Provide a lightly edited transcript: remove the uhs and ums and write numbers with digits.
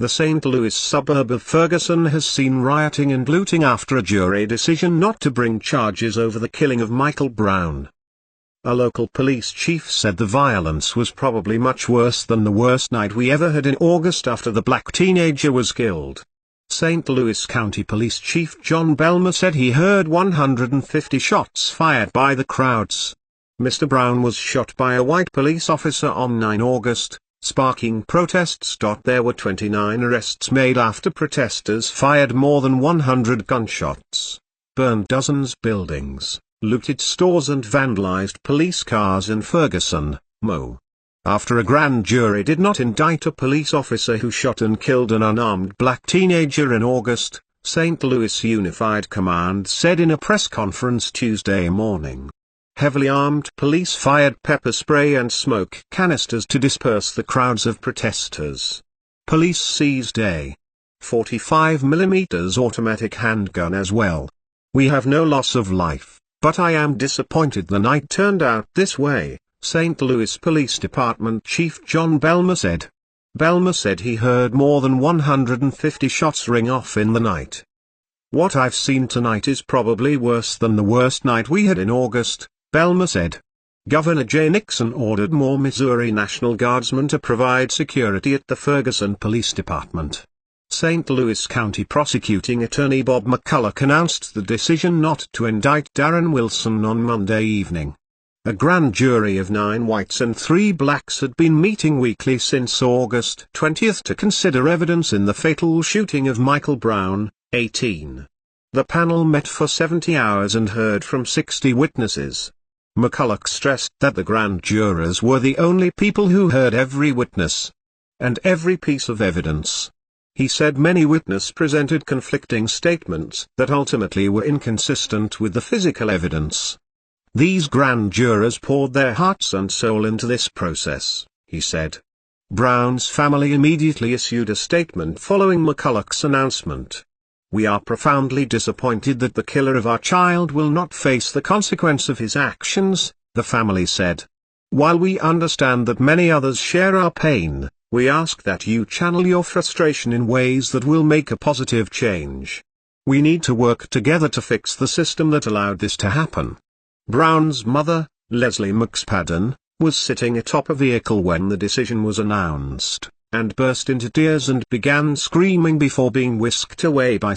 The St. Louis suburb of Ferguson has seen rioting and looting after a jury decision not to bring charges over the killing of Michael Brown. A local police chief said the violence was probably much worse than the worst night we ever had in August after the black teenager was killed. St. Louis County Police Chief John Belmer said he heard 150 shots fired by the crowds. Mr. Brown was shot by a white police officer on 9 August, sparking protests. There were 29 arrests made after protesters fired more than 100 gunshots, burned dozens of buildings, looted stores and vandalized police cars in Ferguson, Mo. After a grand jury did not indict a police officer who shot and killed an unarmed black teenager in August, St. Louis Unified Command said in a press conference Tuesday morning. Heavily armed police fired pepper spray and smoke canisters to disperse the crowds of protesters. Police seized a 45mm automatic handgun as well. "We have no loss of life, but I am disappointed the night turned out this way," St. Louis Police Department Chief John Belmer said. Belmer said he heard more than 150 shots ring off in the night. "What I've seen tonight is probably worse than the worst night we had in August," Belmer said. Governor Jay Nixon ordered more Missouri National Guardsmen to provide security at the Ferguson Police Department. St. Louis County Prosecuting Attorney Bob McCulloch announced the decision not to indict Darren Wilson on Monday evening. A grand jury of 9 whites and 3 blacks had been meeting weekly since August 20 to consider evidence in the fatal shooting of Michael Brown, 18. The panel met for 70 hours and heard from 60 witnesses. McCulloch stressed that the grand jurors were the only people who heard every witness and every piece of evidence. He said many witnesses presented conflicting statements that ultimately were inconsistent with the physical evidence. "These grand jurors poured their hearts and soul into this process," he said. Brown's family immediately issued a statement following McCulloch's announcement. "We are profoundly disappointed that the killer of our child will not face the consequence of his actions," the family said. "While we understand that many others share our pain, we ask that you channel your frustration in ways that will make a positive change. We need to work together to fix the system that allowed this to happen." Brown's mother, Leslie McSpadden, was sitting atop a vehicle when the decision was announced, and burst into tears and began screaming before being whisked away by